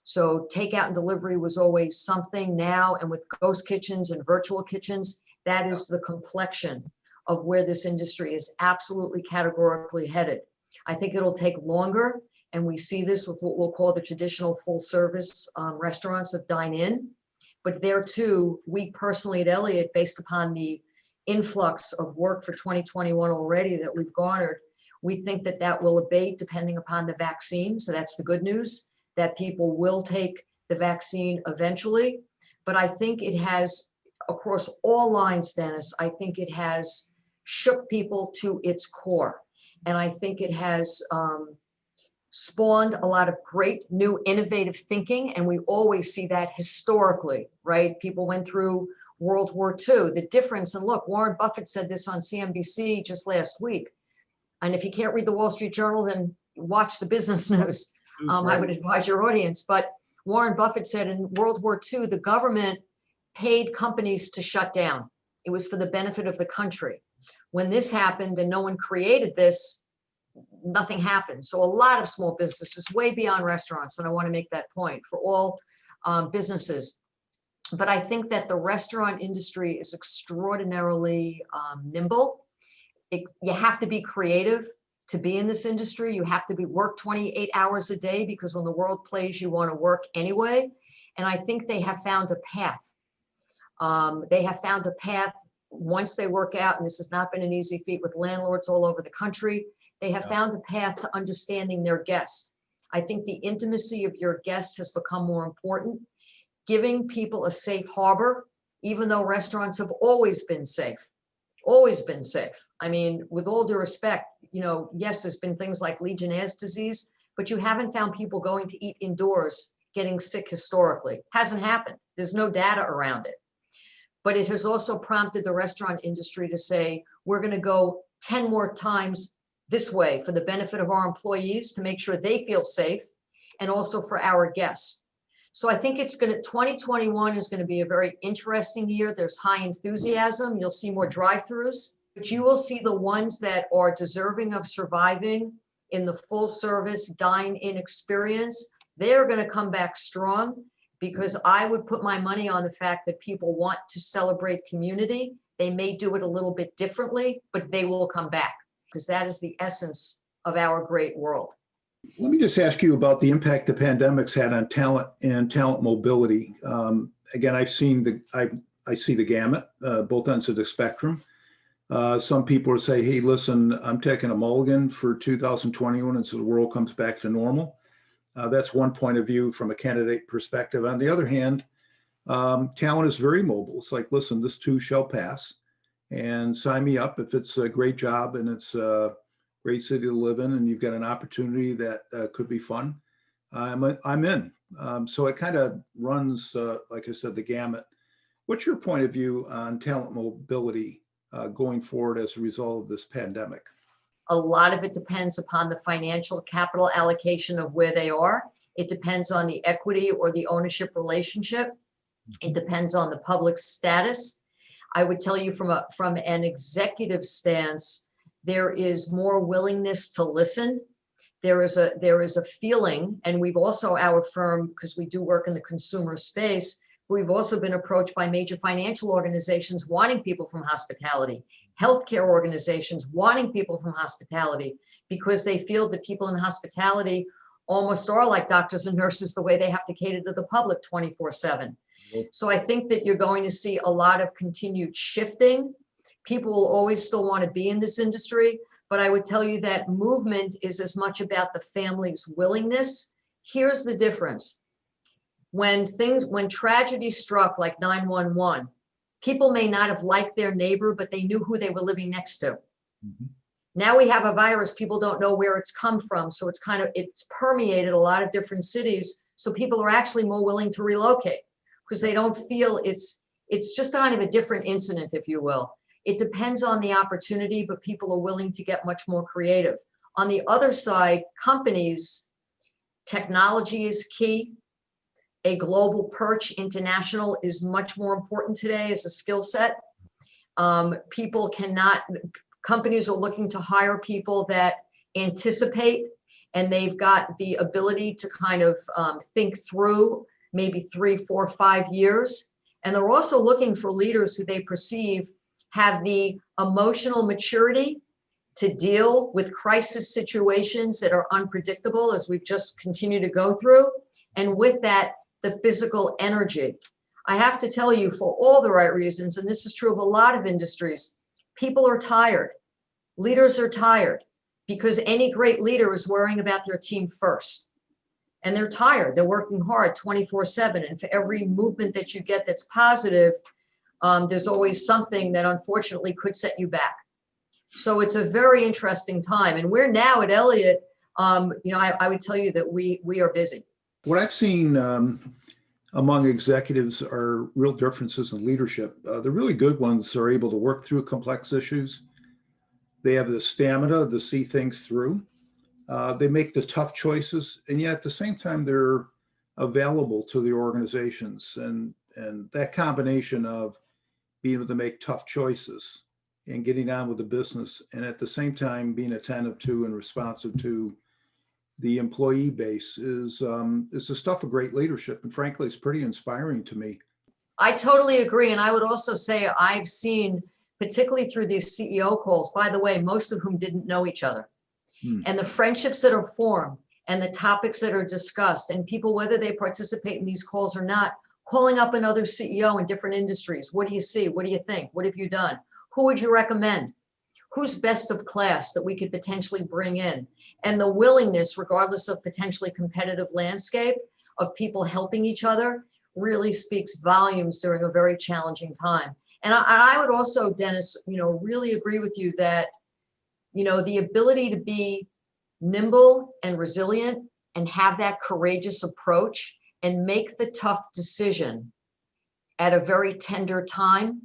So takeout and delivery was always something. Now, and with ghost kitchens and virtual kitchens, that is the complexion of where this industry is absolutely categorically headed. I think it'll take longer, and we see this with what we'll call the traditional full service restaurants of dine-in. But there too, we personally at Elliott, based upon the influx of work for 2021 already that we've garnered, we think that that will abate depending upon the vaccine. So that's the good news, that people will take the vaccine eventually. But I think it has, across all lines, Dennis, I think it has shook people to its core. And I think it has spawned a lot of great new innovative thinking. And we always see that historically, right? People went through World War II, the difference. And look, Warren Buffett said this on CNBC just last week. And if you can't read the Wall Street Journal, then watch the business news. I would advise your audience. But Warren Buffett said in World War II, the government paid companies to shut down. It was for the benefit of the country. When this happened and no one created this, nothing happened. So a lot of small businesses, way beyond restaurants, and I want to make that point for all businesses. But I think that the restaurant industry is extraordinarily nimble. You have to be creative to be in this industry. You have to work 28 hours a day, because when the world plays, you want to work anyway. And I think they have found a path. They have found a path once they work out, and this has not been an easy feat with landlords all over the country. They have found a path to understanding their guests. I think the intimacy of your guest has become more important. Giving people a safe harbor, even though restaurants have always been safe. Always been safe. I mean, with all due respect, yes, there's been things like Legionnaire's disease, but you haven't found people going to eat indoors getting sick historically. Hasn't happened. There's no data around it. But it has also prompted the restaurant industry to say, we're going to go 10 more times this way for the benefit of our employees, to make sure they feel safe, and also for our guests. So I think 2021 is going to be a very interesting year. There's high enthusiasm. You'll see more drive-throughs, but you will see the ones that are deserving of surviving in the full service dine-in experience. They're going to come back strong, because I would put my money on the fact that people want to celebrate community. They may do it a little bit differently, but they will come back, because that is the essence of our great world. Let me just ask you about the impact the pandemic's had on talent and talent mobility. Again, I see the gamut, both ends of the spectrum. Some people will say, hey, listen, I'm taking a mulligan for 2021 until the world comes back to normal. That's one point of view from a candidate perspective. On the other hand, talent is very mobile. It's like, listen, this too shall pass, and sign me up if it's a great job and it's a great city to live in and you've got an opportunity that could be fun. I'm in. So it kind of runs, like I said, the gamut. What's your point of view on talent mobility going forward as a result of this pandemic? A lot of it depends upon the financial capital allocation of where they are. It depends on the equity or the ownership relationship. It depends on the public status. I would tell you from an executive stance, there is more willingness to listen. There is a feeling, and we've also, our firm, because we do work in the consumer space, we've also been approached by major financial organizations wanting people from hospitality, healthcare organizations wanting people from hospitality, because they feel that people in hospitality almost are like doctors and nurses, the way they have to cater to the public 24/7. So I think that you're going to see a lot of continued shifting. People will always still want to be in this industry, but I would tell you that movement is as much about the family's willingness. Here's the difference. When tragedy struck, like 9/11, people may not have liked their neighbor, but they knew who they were living next to. Mm-hmm. Now we have a virus, people don't know where it's come from. So it's permeated a lot of different cities. So people are actually more willing to relocate because they don't feel it's just kind of a different incident, if you will. It depends on the opportunity, but people are willing to get much more creative. On the other side, companies, technology is key. A global perch, international, is much more important today as a skill set. Companies are looking to hire people that anticipate, and they've got the ability to kind of think through maybe 3, 4, 5 years. And they're also looking for leaders who they perceive have the emotional maturity to deal with crisis situations that are unpredictable, as we've just continued to go through. And with that, the physical energy. I have to tell you, for all the right reasons, and this is true of a lot of industries, people are tired. Leaders are tired because any great leader is worrying about their team first. And they're tired. They're working hard 24/7. And for every movement that you get that's positive, there's always something that unfortunately could set you back. So it's a very interesting time. And we're now at Elliot, I would tell you that we are busy. What I've seen among executives are real differences in leadership. The really good ones are able to work through complex issues. They have the stamina to see things through. They make the tough choices, and yet at the same time, they're available to the organizations. And that combination of being able to make tough choices and getting on with the business, and at the same time being attentive to and responsive to the employee base is the stuff of great leadership. And frankly, it's pretty inspiring to me. I totally agree. And I would also say I've seen, particularly through these CEO calls, by the way, most of whom didn't know each other. And the friendships that are formed and the topics that are discussed, and people, whether they participate in these calls or not, calling up another CEO in different industries. What do you see? What do you think? What have you done? Who would you recommend? Who's best of class that we could potentially bring in? And the willingness, regardless of potentially competitive landscape, of people helping each other really speaks volumes during a very challenging time. And I would also, Dennis, really agree with you that, the ability to be nimble and resilient and have that courageous approach and make the tough decision at a very tender time,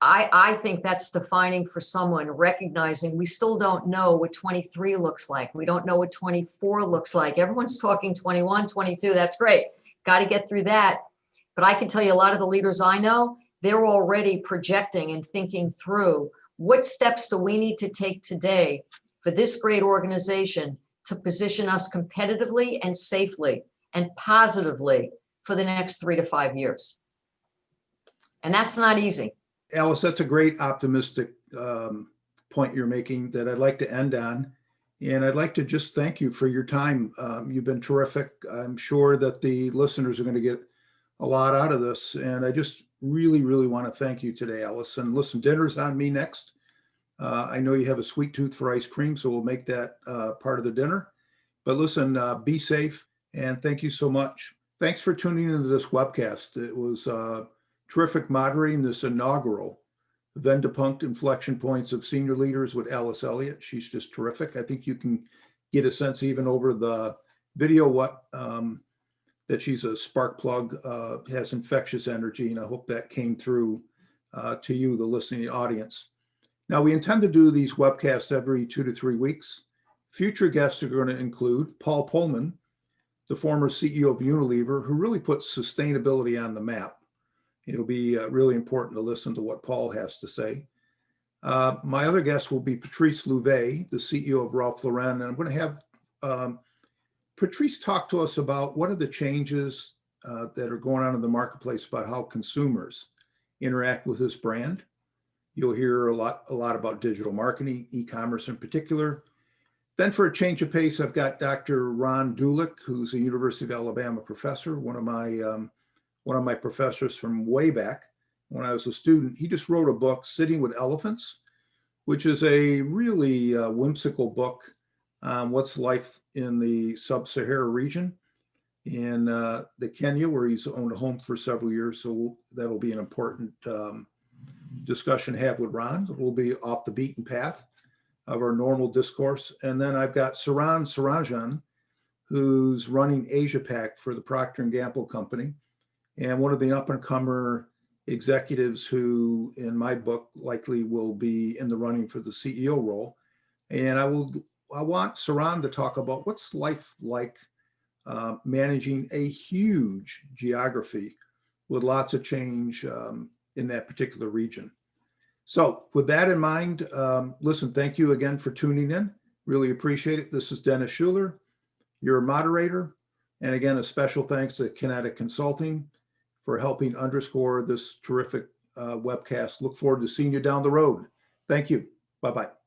I think that's defining for someone, recognizing we still don't know what 23 looks like. We don't know what 24 looks like. Everyone's talking 21, 22. That's great. Got to get through that. But I can tell you a lot of the leaders I know, they're already projecting and thinking through what steps do we need to take today for this great organization to position us competitively and safely and positively for the next 3 to 5 years. And that's not easy. Alice, that's a great optimistic point you're making that I'd like to end on. And I'd like to just thank you for your time. You've been terrific. I'm sure that the listeners are going to get a lot out of this. And I just really, really want to thank you today, Alice. And listen, dinner's on me next. I know you have a sweet tooth for ice cream, so we'll make that part of the dinner. But listen, be safe, and thank you so much. Thanks for tuning into this webcast. It was terrific moderating this inaugural Wendepunkt Inflection Points of Senior Leaders with Alice Elliot. She's just terrific. I think you can get a sense even over the video that she's a spark plug, has infectious energy, and I hope that came through to you, the listening audience. Now, we intend to do these webcasts every 2 to 3 weeks. Future guests are going to include Paul Pullman, the former CEO of Unilever, who really put sustainability on the map. It'll be really important to listen to what Paul has to say. My other guest will be Patrice Louvet, the CEO of Ralph Lauren, and I'm going to have Patrice talk to us about what are the changes that are going on in the marketplace about how consumers interact with this brand. You'll hear a lot about digital marketing, e-commerce in particular. Then for a change of pace, I've got Dr. Ron Dulick, who's a University of Alabama professor, one of my professors from way back when I was a student. He just wrote a book, Sitting with Elephants, which is a really whimsical book on what's life in the sub-Sahara region in the Kenya, where he's owned a home for several years. So that'll be an important discussion to have with Ron. We'll be off the beaten path of our normal discourse. And then I've got Saran Sarajan, who's running Asia Pac for the Procter & Gamble company, and one of the up-and-comer executives who, in my book, likely will be in the running for the CEO role. And I want Saran to talk about what's life like managing a huge geography with lots of change in that particular region. So with that in mind, listen, thank you again for tuning in. Really appreciate it. This is Dennis Shuler, your moderator. And again, a special thanks to Kinetic Consulting for helping underscore this terrific webcast. Look forward to seeing you down the road. Thank you. Bye-bye.